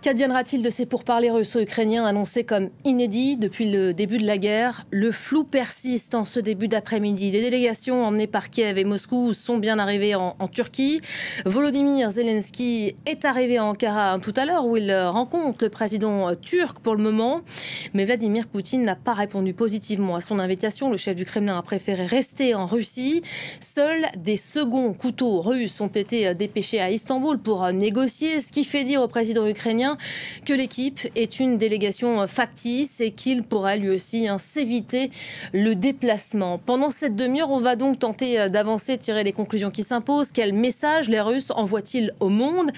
Qu'adviendra-t-il de ces pourparlers russo-ukrainiens annoncés comme inédits depuis le début de la guerre? Le flou persiste en ce début d'après-midi. Les délégations emmenées par Kiev et Moscou sont bien arrivées en Turquie. Volodymyr Zelensky est arrivé à Ankara tout à l'heure où il rencontre le président turc pour le moment. Mais Vladimir Poutine n'a pas répondu positivement à son invitation. Le chef du Kremlin a préféré rester en Russie. Seuls des seconds couteaux russes ont été dépêchés à Istanbul pour négocier, ce qui fait dire au président ukrainien que l'équipe est une délégation factice et qu'il pourrait lui aussi s'éviter le déplacement. Pendant cette demi-heure, on va donc tenter d'avancer, tirer les conclusions qui s'imposent. Quel message les Russes envoient-ils au monde?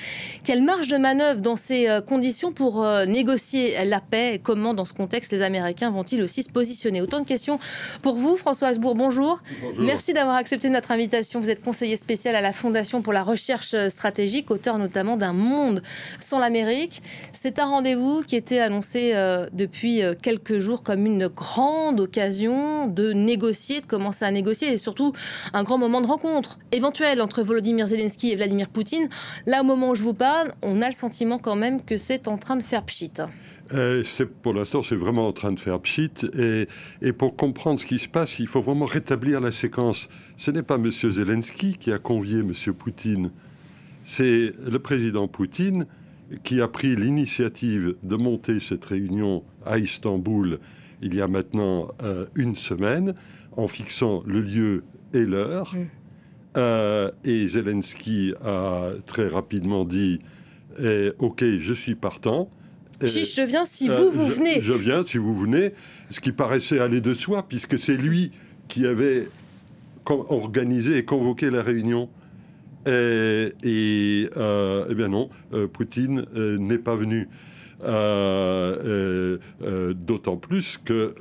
Quelle marge de manœuvre dans ces conditions pour négocier la paix? Et comment, dans ce contexte, les Américains vont-ils aussi se positionner? Autant de questions pour vous, François Hasbourg. Bonjour. Bonjour. Merci d'avoir accepté notre invitation. Vous êtes conseiller spécial à la Fondation pour la recherche stratégique, auteur notamment d'un Monde sans l'Amérique. C'est un rendez-vous qui était annoncé depuis quelques jours comme une grande occasion de négocier, de commencer à négocier et surtout un grand moment de rencontre éventuel entre Volodymyr Zelensky et Vladimir Poutine. Là, au moment où je vous parle, on a le sentiment quand même que c'est en train de faire pchit. Pour l'instant, c'est vraiment en train de faire pchit. Et pour comprendre ce qui se passe, il faut vraiment rétablir la séquence. Ce n'est pas M. Zelensky qui a convié M. Poutine. C'est le président Poutine qui a pris l'initiative de monter cette réunion à Istanbul il y a maintenant une semaine, en fixant le lieu et l'heure. Et Zelensky a très rapidement dit « Ok, je suis partant ». Chiche, je viens si vous venez. Je viens si vous venez, ce qui paraissait aller de soi, puisque c'est lui qui avait organisé et convoqué la réunion. Eh bien non, Poutine n'est pas venu. D'autant plus que,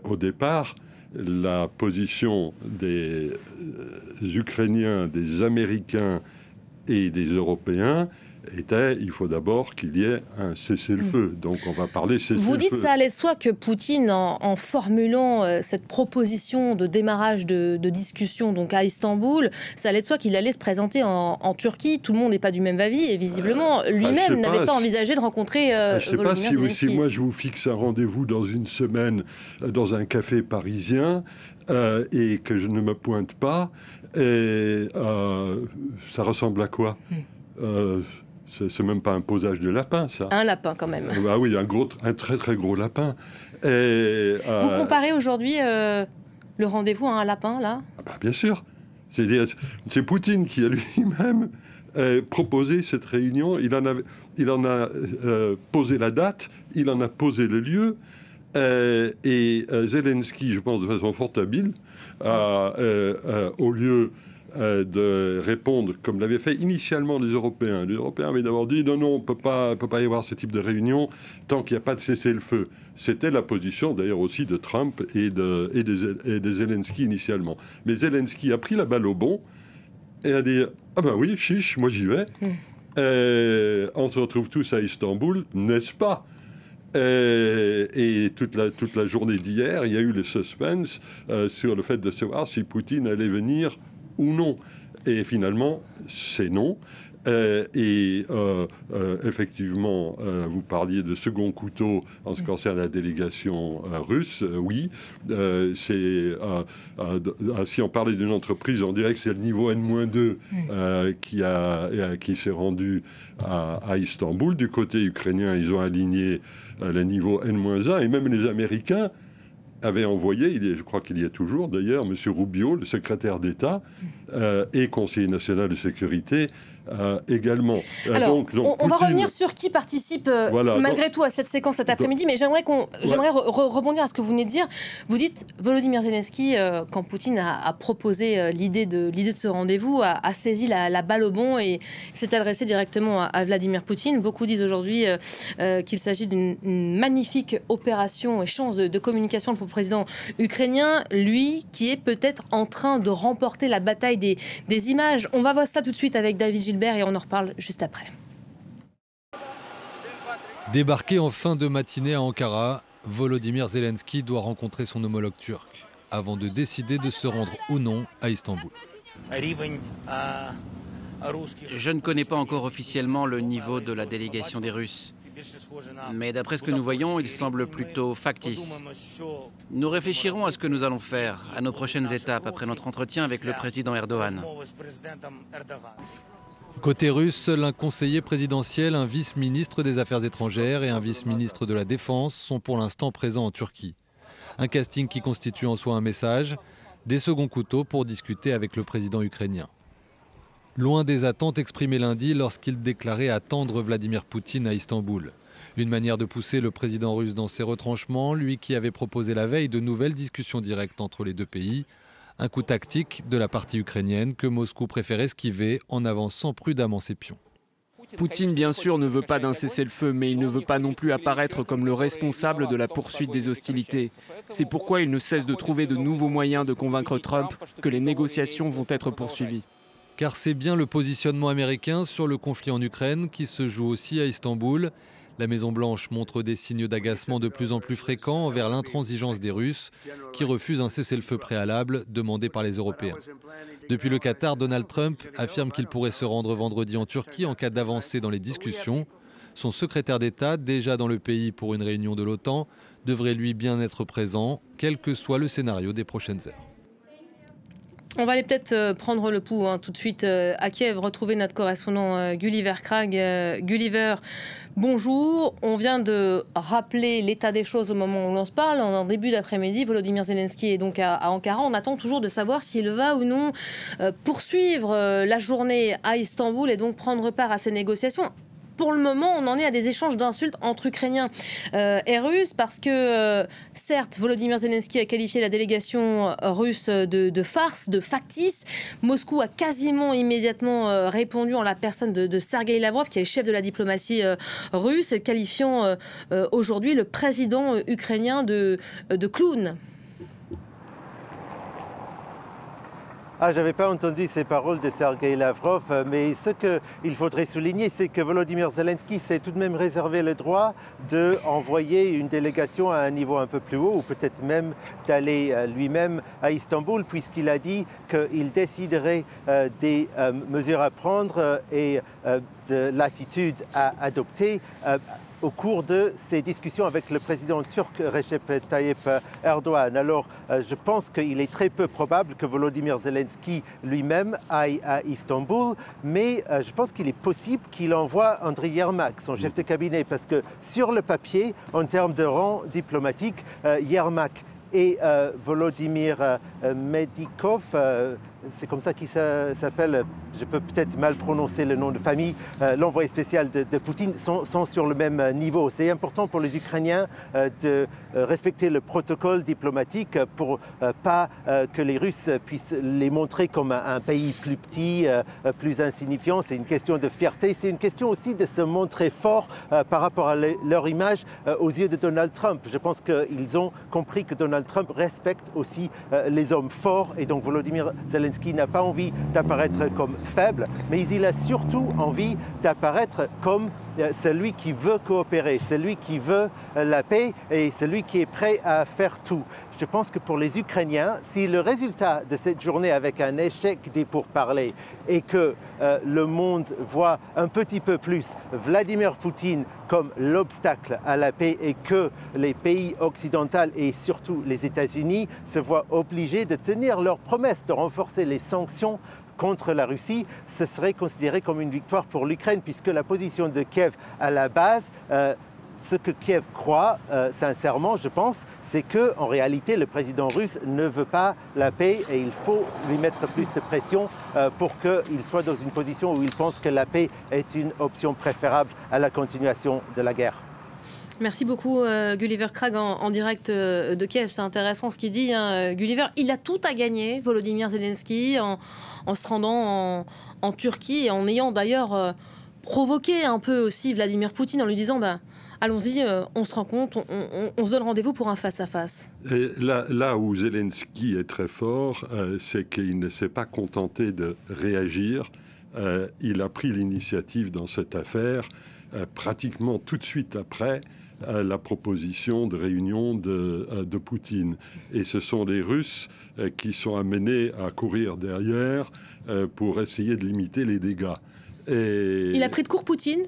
au départ, la position des Ukrainiens, des Américains et des Européens était, il faut d'abord qu'il y ait un cessez-le-feu. Donc on va parler cessez-le-feu. Vous dites ça allait de soi que Poutine, en formulant cette proposition de démarrage de discussion donc à Istanbul, ça allait de soi qu'il allait se présenter en Turquie. Tout le monde n'est pas du même avis et visiblement lui-même n'avait pas envisagé de rencontrer Volodymyr Zelensky. Je ne sais pas si moi je vous fixe un rendez-vous dans une semaine dans un café parisien et que je ne me pointe pas, ça ressemble à quoi? C'est même pas un posage de lapin, ça. Un lapin, quand même. Bah oui, un très très gros lapin. Vous comparez aujourd'hui le rendez-vous à un lapin, là? Bien sûr. C'est Poutine qui a lui-même proposé cette réunion. Il en a posé la date, il en a posé le lieu. Et Zelensky, je pense de façon fort habile, au lieu de répondre comme l'avaient fait initialement les Européens. Les Européens avaient d'abord dit non, on ne peut pas y avoir ce type de réunion tant qu'il n'y a pas de cessez-le-feu. C'était la position d'ailleurs aussi de Trump et de Zelensky initialement. Mais Zelensky a pris la balle au bond et a dit ah ben oui, chiche, moi j'y vais. On se retrouve tous à Istanbul, n'est-ce pas? Et toute la journée d'hier, il y a eu le suspense sur le fait de savoir si Poutine allait venir ou non. Et finalement, c'est non. Effectivement, vous parliez de second couteau en ce qui concerne la délégation russe. Oui, si on parlait d'une entreprise, on dirait que c'est le niveau N-2 qui s'est rendu à Istanbul. Du côté ukrainien, ils ont aligné le niveau N-1. Et même les Américains avait envoyé, je crois qu'il y est toujours d'ailleurs, M. Rubio, le secrétaire d'État et conseiller national de sécurité également. Alors, on va revenir sur qui participe malgré tout à cette séquence cet après-midi, mais j'aimerais rebondir à ce que vous venez de dire. Vous dites, Volodymyr Zelensky, quand Poutine a proposé l'idée de ce rendez-vous, a saisi la balle au bond et s'est adressé directement à Vladimir Poutine. Beaucoup disent aujourd'hui qu'il s'agit d'une magnifique opération et chance de communication pour le président ukrainien, lui qui est peut-être en train de remporter la bataille des images. On va voir ça tout de suite avec David Gilbert et on en reparle juste après. Débarqué en fin de matinée à Ankara, Volodymyr Zelensky doit rencontrer son homologue turc avant de décider de se rendre ou non à Istanbul. Je ne connais pas encore officiellement le niveau de la délégation des Russes. Mais d'après ce que nous voyons, il semble plutôt factice. Nous réfléchirons à ce que nous allons faire, à nos prochaines étapes après notre entretien avec le président Erdogan. Côté russe, seul un conseiller présidentiel, un vice-ministre des Affaires étrangères et un vice-ministre de la Défense sont pour l'instant présents en Turquie. Un casting qui constitue en soi un message, des seconds couteaux pour discuter avec le président ukrainien. Loin des attentes exprimées lundi lorsqu'il déclarait attendre Vladimir Poutine à Istanbul. Une manière de pousser le président russe dans ses retranchements, lui qui avait proposé la veille de nouvelles discussions directes entre les deux pays. Un coup tactique de la partie ukrainienne que Moscou préfère esquiver en avançant prudemment ses pions. Poutine, bien sûr, ne veut pas d'un cessez-le-feu, mais il ne veut pas non plus apparaître comme le responsable de la poursuite des hostilités. C'est pourquoi il ne cesse de trouver de nouveaux moyens de convaincre Trump que les négociations vont être poursuivies. Car c'est bien le positionnement américain sur le conflit en Ukraine qui se joue aussi à Istanbul. La Maison-Blanche montre des signes d'agacement de plus en plus fréquents envers l'intransigeance des Russes qui refusent un cessez-le-feu préalable demandé par les Européens. Depuis le Qatar, Donald Trump affirme qu'il pourrait se rendre vendredi en Turquie en cas d'avancée dans les discussions. Son secrétaire d'État, déjà dans le pays pour une réunion de l'OTAN, devrait lui bien être présent, quel que soit le scénario des prochaines heures. On va aller peut-être prendre le pouls tout de suite à Kiev, retrouver notre correspondant Gulliver Krag. Gulliver, bonjour. On vient de rappeler l'état des choses au moment où l'on se parle. En début d'après-midi, Volodymyr Zelensky est donc à Ankara. On attend toujours de savoir s'il va ou non poursuivre la journée à Istanbul et donc prendre part à ces négociations. Pour le moment, on en est à des échanges d'insultes entre Ukrainiens et Russes parce que, certes, Volodymyr Zelensky a qualifié la délégation russe de farce, de factice. Moscou a quasiment immédiatement répondu en la personne de Sergueï Lavrov, qui est le chef de la diplomatie russe, qualifiant aujourd'hui le président ukrainien de clown. Ah, je n'avais pas entendu ces paroles de Sergueï Lavrov, mais ce qu'il faudrait souligner, c'est que Volodymyr Zelensky s'est tout de même réservé le droit d'envoyer une délégation à un niveau un peu plus haut, ou peut-être même d'aller lui-même à Istanbul, puisqu'il a dit qu'il déciderait des mesures à prendre et de l'attitude à adopter au cours de ces discussions avec le président turc Recep Tayyip Erdogan. Alors, je pense qu'il est très peu probable que Volodymyr Zelensky lui-même aille à Istanbul, mais je pense qu'il est possible qu'il envoie Andriy Yermak, son chef de cabinet, parce que sur le papier, en termes de rang diplomatique, Yermak et Volodymyr Medikov, c'est comme ça qu'il s'appelle, je peux peut-être mal prononcer le nom de famille, l'envoyé spécial de Poutine, sont sur le même niveau. C'est important pour les Ukrainiens de respecter le protocole diplomatique pour pas que les Russes puissent les montrer comme un pays plus petit, plus insignifiant. C'est une question de fierté, c'est une question aussi de se montrer fort par rapport à leur image aux yeux de Donald Trump. Je pense qu'ils ont compris que Donald Trump respecte aussi les hommes forts, et donc Volodymyr Zelensky n'a pas envie d'apparaître comme faible, mais il a surtout envie d'apparaître comme celui qui veut coopérer, celui qui veut la paix et celui qui est prêt à faire tout. Je pense que pour les Ukrainiens, si le résultat de cette journée avec un échec des pourparlers et que le monde voit un petit peu plus Vladimir Poutine comme l'obstacle à la paix et que les pays occidentaux et surtout les États-Unis se voient obligés de tenir leurs promesses, de renforcer les sanctions contre la Russie, ce serait considéré comme une victoire pour l'Ukraine, puisque la position de Kiev à la base, ce que Kiev croit sincèrement, je pense, c'est qu'en réalité, le président russe ne veut pas la paix et il faut lui mettre plus de pression pour qu'il soit dans une position où il pense que la paix est une option préférable à la continuation de la guerre. Merci beaucoup Gulliver Krag en direct de Kiev. C'est intéressant ce qu'il dit, Gulliver. Il a tout à gagner, Volodymyr Zelensky, en se rendant en Turquie et en ayant d'ailleurs provoqué un peu aussi Vladimir Poutine en lui disant allons-y, on se rencontre, on se donne rendez-vous pour un face-à-face. Là où Zelensky est très fort, c'est qu'il ne s'est pas contenté de réagir. Il a pris l'initiative dans cette affaire pratiquement tout de suite après. la proposition de réunion de Poutine. Et ce sont les Russes qui sont amenés à courir derrière pour essayer de limiter les dégâts. Et... Il a pris de court Poutine ?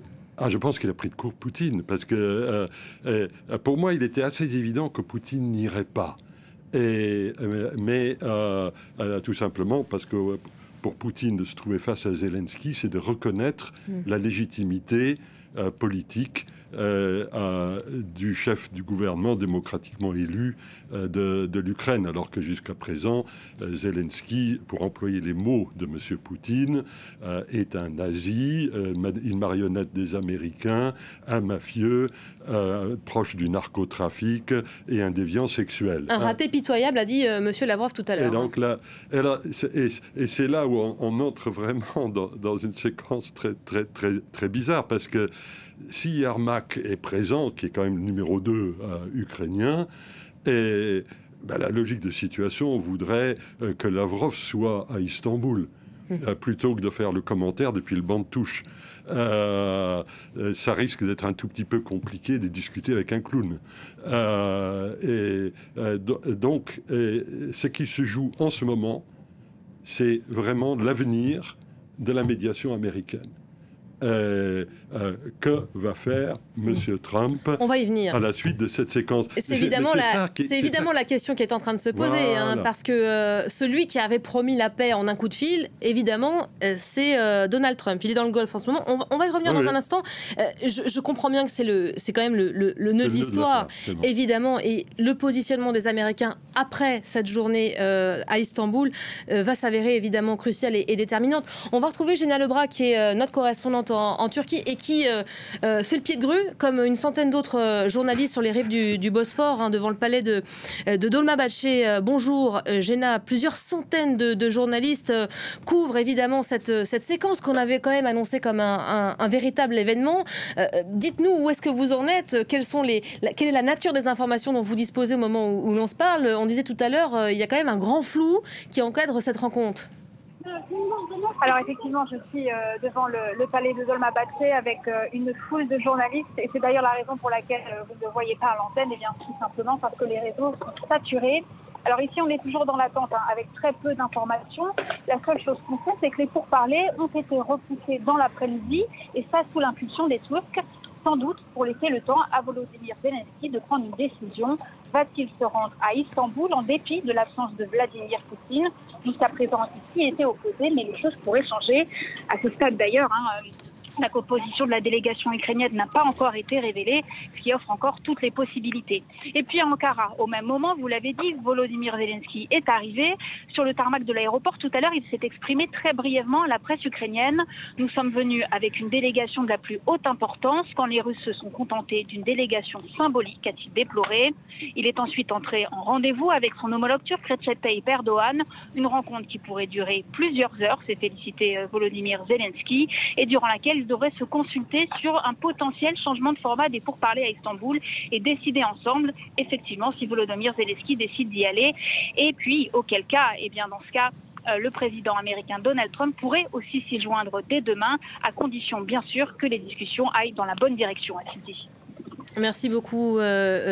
Je pense qu'il a pris de court Poutine, parce que pour moi, il était assez évident que Poutine n'irait pas. Mais tout simplement parce que pour Poutine de se trouver face à Zelensky, c'est de reconnaître la légitimité politique du chef du gouvernement démocratiquement élu de l'Ukraine, alors que jusqu'à présent, Zelensky, pour employer les mots de M. Poutine, est un nazi, une marionnette des Américains, un mafieux, proche du narcotrafic et un déviant sexuel. Un raté pitoyable, a dit M. Lavrov tout à l'heure. Et donc là, c'est là où on entre vraiment dans une séquence très bizarre, parce que si Yermak est présent, qui est quand même le numéro 2 ukrainien, et la logique de situation voudrait que Lavrov soit à Istanbul, plutôt que de faire le commentaire depuis le banc de touche. Ça risque d'être un tout petit peu compliqué de discuter avec un clown. Donc, ce qui se joue en ce moment, c'est vraiment l'avenir de la médiation américaine. Que va faire M. Trump On va y venir. À la suite de cette séquence? C'est évidemment, la question qui est en train de se poser, voilà. Parce que celui qui avait promis la paix en un coup de fil, évidemment, c'est Donald Trump. Il est dans le Golfe en ce moment. On va y revenir dans un instant. Je comprends bien que c'est quand même le nœud de l'histoire, évidemment, et le positionnement des Américains après cette journée à Istanbul va s'avérer évidemment crucial et déterminante. On va retrouver Géna Lebras, qui est notre correspondante en Turquie et qui fait le pied de grue, comme une centaine d'autres journalistes sur les rives du Bosphore, devant le palais de Dolmabahçe. Bonjour Géna, plusieurs centaines de journalistes couvrent évidemment cette séquence qu'on avait quand même annoncée comme un véritable événement. Dites-nous où est-ce que vous en êtes, quelle est la nature des informations dont vous disposez au moment où l'on se parle. On disait tout à l'heure, il y a quand même un grand flou qui encadre cette rencontre. Alors effectivement, je suis devant le palais de Dolmabahçe avec une foule de journalistes, et c'est d'ailleurs la raison pour laquelle vous ne le voyez pas à l'antenne, et bien tout simplement parce que les réseaux sont saturés. Alors ici, on est toujours dans l'attente, avec très peu d'informations. La seule chose qu'on sait, c'est que les pourparlers ont été repoussés dans l'après-midi, et ça sous l'impulsion des Turcs, sans doute pour laisser le temps à Volodymyr Zelensky de prendre une décision. Va-t-il se rendre à Istanbul en dépit de l'absence de Vladimir Poutine? Jusqu'à présent, ici était opposé, mais les choses pourraient changer. À ce stade d'ailleurs, la composition de la délégation ukrainienne n'a pas encore été révélée, ce qui offre encore toutes les possibilités. Et puis à Ankara, au même moment, vous l'avez dit, Volodymyr Zelensky est arrivé sur le tarmac de l'aéroport. Tout à l'heure, il s'est exprimé très brièvement à la presse ukrainienne. Nous sommes venus avec une délégation de la plus haute importance, quand les Russes se sont contentés d'une délégation symbolique, a-t-il déploré. Il est ensuite entré en rendez-vous avec son homologue turc Recep Tayyip Erdogan, une rencontre qui pourrait durer plusieurs heures, s'est félicité Volodymyr Zelensky, et durant laquelle ils devraient se consulter sur un potentiel changement de format des pourparlers à Istanbul et décider ensemble, effectivement, si Volodymyr Zelensky décide d'y aller. Et puis, auquel cas, dans ce cas, le président américain Donald Trump pourrait aussi s'y joindre dès demain, à condition, bien sûr, que les discussions aillent dans la bonne direction, a-t-il dit. Merci beaucoup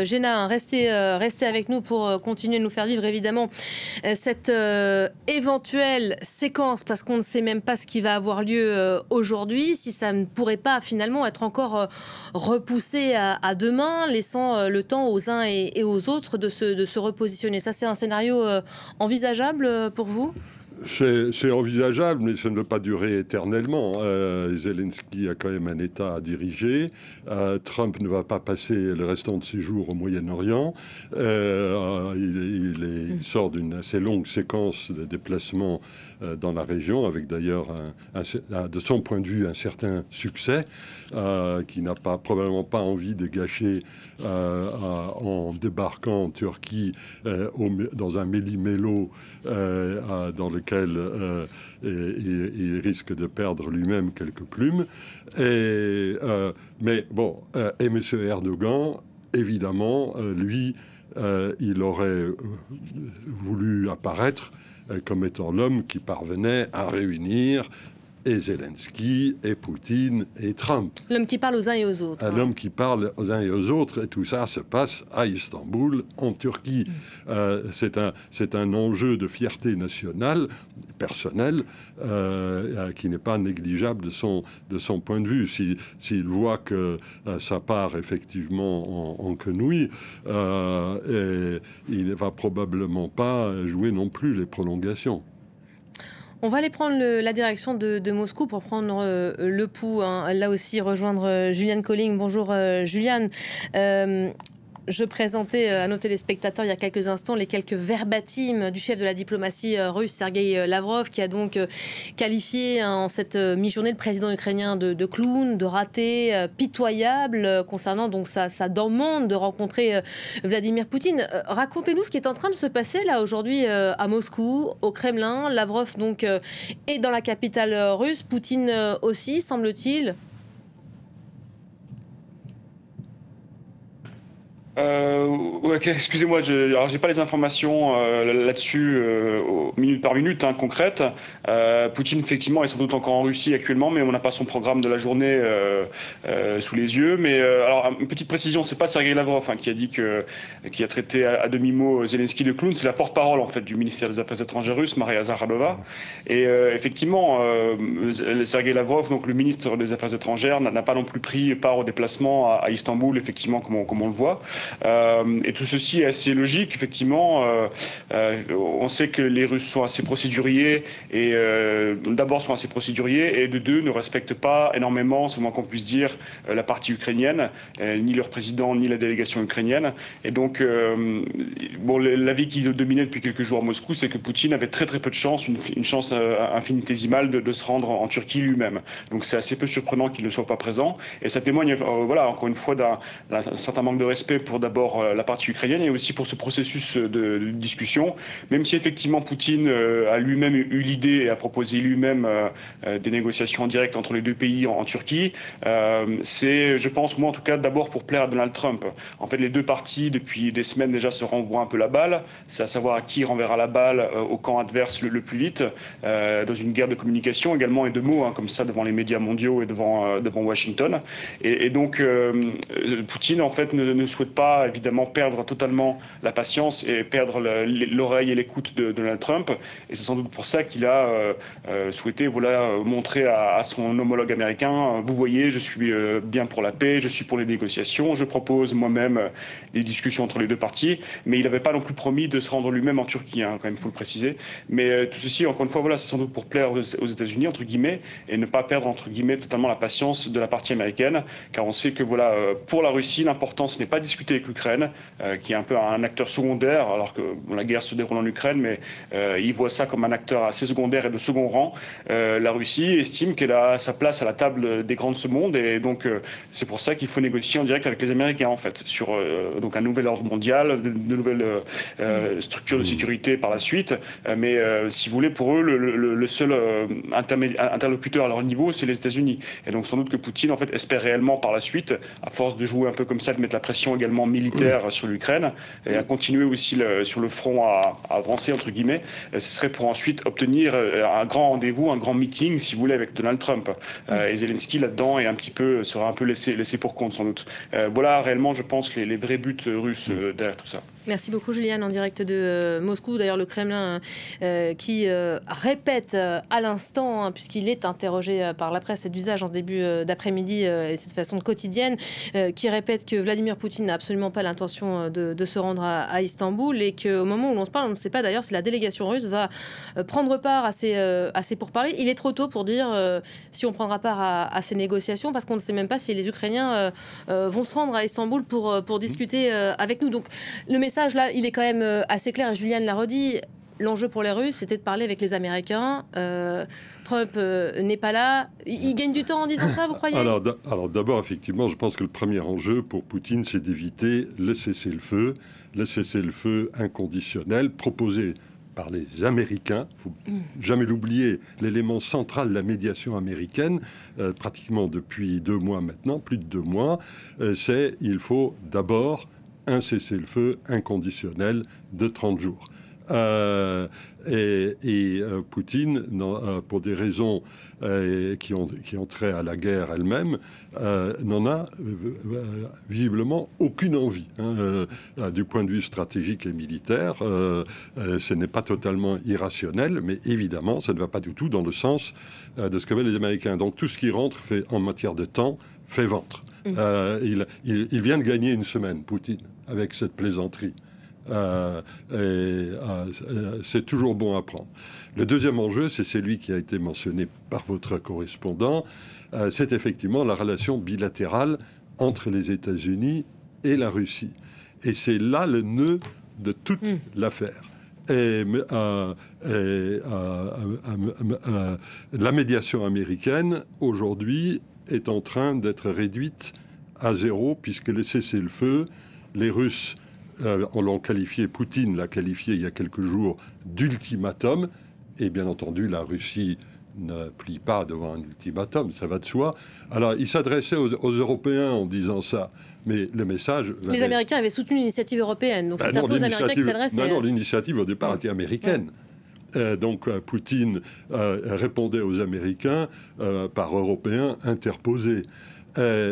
Géna, restez avec nous pour continuer de nous faire vivre évidemment cette éventuelle séquence, parce qu'on ne sait même pas ce qui va avoir lieu aujourd'hui, si ça ne pourrait pas finalement être encore repoussé à demain, laissant le temps aux uns et aux autres de se repositionner. Ça, c'est un scénario envisageable pour vous ? C'est envisageable, mais ça ne peut pas durer éternellement. Zelensky a quand même un État à diriger. Trump ne va pas passer le restant de ses jours au Moyen-Orient. Il sort d'une assez longue séquence de déplacements dans la région, avec d'ailleurs, de son point de vue, un certain succès, qui n'a probablement pas envie de gâcher en débarquant en Turquie dans un méli-mélo dans lequel il risque de perdre lui-même quelques plumes. Mais bon, et M. Erdogan, évidemment, lui, il aurait voulu apparaître comme étant l'homme qui parvenait à réunir et Zelensky, et Poutine, et Trump. L'homme qui parle aux uns et aux autres. L'homme qui parle aux uns et aux autres, et tout ça se passe à Istanbul, en Turquie. C'est un enjeu de fierté nationale, personnelle, qui n'est pas négligeable de son point de vue. S'il voit que ça part effectivement en quenouille, et il ne va probablement pas jouer non plus les prolongations. On va aller prendre la direction de Moscou pour prendre le pouls. Là aussi, rejoindre Juliane Colling. Bonjour Juliane. Je présentais à nos téléspectateurs il y a quelques instants les quelques verbatims du chef de la diplomatie russe, Sergueï Lavrov, qui a donc qualifié en cette mi-journée le président ukrainien de clown, de raté, pitoyable, concernant donc sa demande de rencontrer Vladimir Poutine. Racontez-nous ce qui est en train de se passer là aujourd'hui à Moscou, au Kremlin. Lavrov donc est dans la capitale russe, Poutine aussi, semble-t-il. Excusez-moi, alors j'ai pas les informations là-dessus minute par minute concrètes. Poutine effectivement est sans doute encore en Russie actuellement, mais on n'a pas son programme de la journée sous les yeux. Mais alors une petite précision, c'est pas Sergueï Lavrov qui a traité à demi-mot Zelensky de clown, c'est la porte-parole en fait du ministère des Affaires étrangères russe, Maria Zakharova. Et effectivement, Sergueï Lavrov, donc le ministre des Affaires étrangères, n'a pas non plus pris part au déplacement à Istanbul, effectivement, comme on le voit. Et tout ceci est assez logique, effectivement. On sait que les Russes sont assez procéduriers, et d'abord sont assez procéduriers, et de deux, ne respectent pas énormément, c'est le moins qu'on puisse dire, la partie ukrainienne, ni leur président, ni la délégation ukrainienne. Et donc, l'avis qui dominait depuis quelques jours à Moscou, c'est que Poutine avait très très peu de chance, une chance infinitésimale de se rendre en Turquie lui-même. Donc c'est assez peu surprenant qu'il ne soit pas présent. Et ça témoigne, encore une fois, d'un certain manque de respect pour d'abord la partie ukrainienne et aussi pour ce processus de discussion, même si effectivement Poutine a lui-même eu l'idée et a proposé lui-même des négociations en direct entre les deux pays en Turquie. C'est, je pense, moi en tout cas, d'abord pour plaire à Donald Trump. En fait, les deux parties, depuis des semaines déjà, se renvoient un peu la balle. C'est à savoir à qui renverra la balle au camp adverse le plus vite, dans une guerre de communication également et de mots, comme ça, devant les médias mondiaux et devant Washington. Et donc, Poutine, en fait, ne souhaite pas évidemment perdre totalement la patience et perdre l'oreille et l'écoute de Donald Trump. Et c'est sans doute pour ça qu'il a souhaité montrer à son homologue américain, vous voyez, je suis bien pour la paix, je suis pour les négociations, je propose moi-même des discussions entre les deux parties. Mais il n'avait pas non plus promis de se rendre lui-même en Turquie, quand même, il faut le préciser. Mais tout ceci, encore une fois, c'est sans doute pour plaire aux États-Unis, entre guillemets, et ne pas perdre, entre guillemets, totalement la patience de la partie américaine. Car on sait que, pour la Russie, l'important, ce n'est pas discuter avec l'Ukraine, qui est un peu un acteur secondaire, alors que la guerre se déroule en Ukraine, mais il voit ça comme un acteur assez secondaire et de second rang. La Russie estime qu'elle a sa place à la table des grands de ce monde, et donc c'est pour ça qu'il faut négocier en direct avec les Américains, en fait, sur donc un nouvel ordre mondial, de nouvelles structures de sécurité par la suite. Mais si vous voulez, pour eux, le seul interlocuteur à leur niveau, c'est les États-Unis. Et donc sans doute que Poutine, en fait, espère réellement par la suite, à force de jouer un peu comme ça, de mettre la pression également militaire sur l'Ukraine, et à continuer aussi sur le front à avancer, entre guillemets, ce serait pour ensuite obtenir un grand rendez-vous, un grand meeting, si vous voulez, avec Donald Trump. Et Zelensky, là-dedans, sera un peu laissé pour compte, sans doute. Voilà réellement, je pense, les vrais buts russes derrière tout ça. Merci beaucoup Juliane, en direct de Moscou. D'ailleurs le Kremlin qui répète à l'instant, puisqu'il est interrogé par la presse et d'usage en ce début d'après-midi et cette façon quotidienne, qui répète que Vladimir Poutine n'a absolument pas l'intention de se rendre à Istanbul, et qu'au moment où l'on se parle, on ne sait pas d'ailleurs si la délégation russe va prendre part à ces pourparlers. Il est trop tôt pour dire si on prendra part à ces négociations, parce qu'on ne sait même pas si les Ukrainiens vont se rendre à Istanbul pour discuter avec nous. Donc le message là, il est quand même assez clair, et Juliane l'a redit. L'enjeu pour les Russes, c'était de parler avec les Américains. Trump n'est pas là. Il gagne du temps en disant ça, vous croyez ? Alors d'abord, effectivement, je pense que le premier enjeu pour Poutine, c'est d'éviter le cessez-le-feu inconditionnel proposé par les Américains. Il ne faut jamais l'oublier, l'élément central de la médiation américaine, pratiquement depuis 2 mois maintenant, plus de 2 mois, c'est il faut d'abord un cessez-le-feu inconditionnel de 30 jours. Poutine, pour des raisons qui ont trait à la guerre elle-même, n'en a visiblement aucune envie. Du point de vue stratégique et militaire, ce n'est pas totalement irrationnel, mais évidemment, ça ne va pas du tout dans le sens de ce que veulent les Américains. Donc tout ce qui rentre en matière de temps fait ventre. Il vient de gagner une semaine, Poutine, avec cette plaisanterie. C'est toujours bon à prendre. Le deuxième enjeu, c'est celui qui a été mentionné par votre correspondant, c'est effectivement la relation bilatérale entre les États-Unis et la Russie. Et c'est là le nœud de toute l'affaire. La médiation américaine, aujourd'hui, est en train d'être réduite à zéro, puisque le cessez-le-feu, les Russes l'ont qualifié, Poutine l'a qualifié il y a quelques jours d'ultimatum, et bien entendu la Russie ne plie pas devant un ultimatum, ça va de soi. Alors il s'adressait aux Européens en disant ça, mais le message... Les Américains avaient soutenu l'initiative européenne, donc c'est un peu aux Américains qui s'adressaient. Non, l'initiative au départ était américaine. Donc Poutine répondait aux Américains par Européens interposés.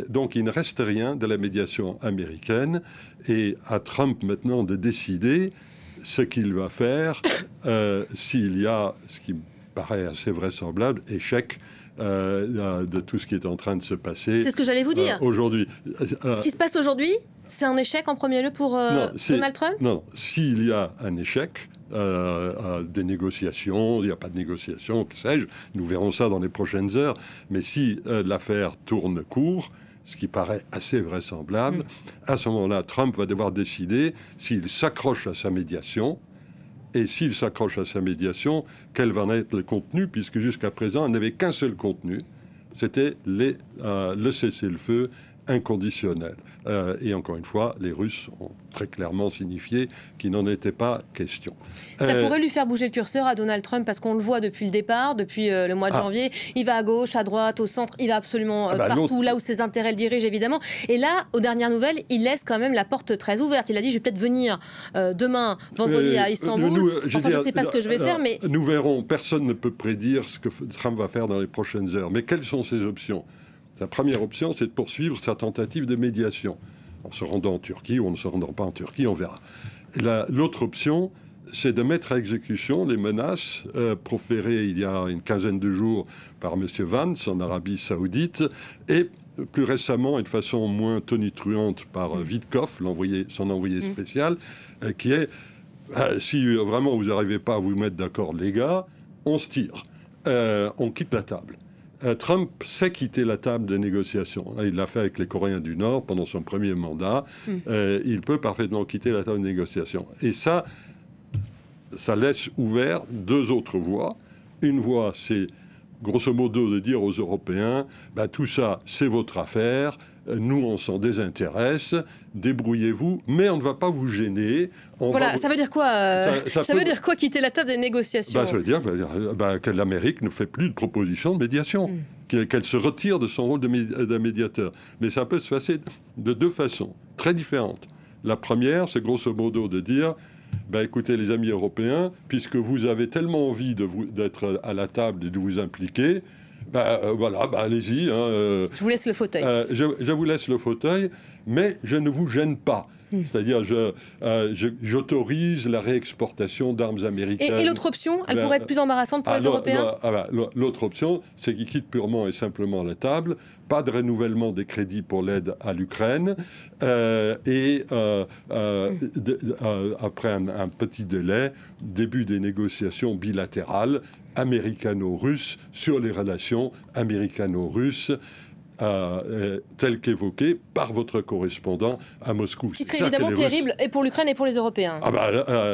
Donc il ne reste rien de la médiation américaine, et à Trump maintenant de décider ce qu'il va faire s'il y a, ce qui me paraît assez vraisemblable, échec de tout ce qui est en train de se passer. C'est ce que j'allais vous dire. Aujourd'hui. Ce qui se passe aujourd'hui, c'est un échec en premier lieu pour Donald Trump ? Non, s'il y a un échec, des négociations, il n'y a pas de négociations, que sais-je, nous verrons ça dans les prochaines heures, mais si l'affaire tourne court, ce qui paraît assez vraisemblable, à ce moment-là, Trump va devoir décider s'il s'accroche à sa médiation, et s'il s'accroche à sa médiation, quel va en être le contenu, puisque jusqu'à présent, il n'avait qu'un seul contenu, c'était le cessez-le-feu inconditionnel. Et encore une fois, les Russes ont très clairement signifié qu'il n'en était pas question. Ça pourrait lui faire bouger le curseur à Donald Trump, parce qu'on le voit depuis le départ, depuis le mois de janvier. Il va à gauche, à droite, au centre, il va absolument partout, là où ses intérêts le dirigent, évidemment. Et là, aux dernières nouvelles, il laisse quand même la porte très ouverte. Il a dit, je vais peut-être venir demain, vendredi, à Istanbul. Je ne sais pas ce que je vais faire, mais... Nous verrons. Personne ne peut prédire ce que Trump va faire dans les prochaines heures. Mais quelles sont ses options ? Sa première option, c'est de poursuivre sa tentative de médiation, en se rendant en Turquie ou en ne se rendant pas en Turquie, on verra. L'autre option, c'est de mettre à exécution les menaces proférées il y a une quinzaine de jours par M. Vance en Arabie Saoudite, et plus récemment, et de façon moins tonitruante, par Witkoff, son envoyé spécial, qui est, si vraiment vous n'arrivez pas à vous mettre d'accord, les gars, on se tire, on quitte la table. Trump sait quitter la table de négociation. Il l'a fait avec les Coréens du Nord pendant son premier mandat. Il peut parfaitement quitter la table de négociation. Et ça laisse ouvert deux autres voies. Une voie, c'est grosso modo de dire aux Européens, tout ça, c'est votre affaire. Nous, on s'en désintéresse, débrouillez-vous, mais on ne va pas vous gêner. Ça veut dire quoi ça veut dire quoi, quitter la table des négociations ? Ça veut dire que l'Amérique ne fait plus de propositions de médiation, qu'elle se retire de son rôle de médiateur. Mais ça peut se passer de deux façons très différentes. La première, c'est grosso modo de dire, écoutez les amis européens, puisque vous avez tellement envie d'être à la table et de vous impliquer, allez-y. Je vous laisse le fauteuil. Je vous laisse le fauteuil, mais je ne vous gêne pas. C'est-à-dire, j'autorise la réexportation d'armes américaines. Et l'autre option, elle pourrait être plus embarrassante pour les Européens ? L'autre option, c'est qu'ils quittent purement et simplement la table. Pas de renouvellement des crédits pour l'aide à l'Ukraine. Après un petit délai, début des négociations bilatérales américano-russes sur les relations américano-russes, tel qu'évoqué par votre correspondant à Moscou. Ce qui serait évidemment terrible et pour l'Ukraine et pour les Européens.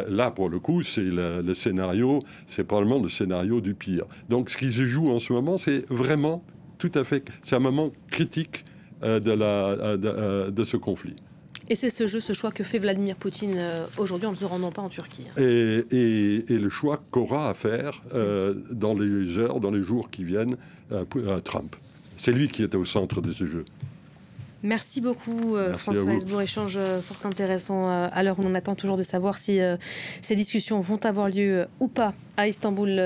Là, pour le coup, c'est le scénario, c'est probablement le scénario du pire. Donc, ce qui se joue en ce moment, c'est vraiment tout à fait, c'est un moment critique de ce conflit. Et c'est ce choix que fait Vladimir Poutine aujourd'hui en ne se rendant pas en Turquie. Et le choix qu'aura à faire dans les heures, dans les jours qui viennent, Trump. C'est lui qui est au centre de ce jeu. Merci beaucoup Merci François Hesbourg, échange fort intéressant à l'heure où on attend toujours de savoir si ces discussions vont avoir lieu ou pas à Istanbul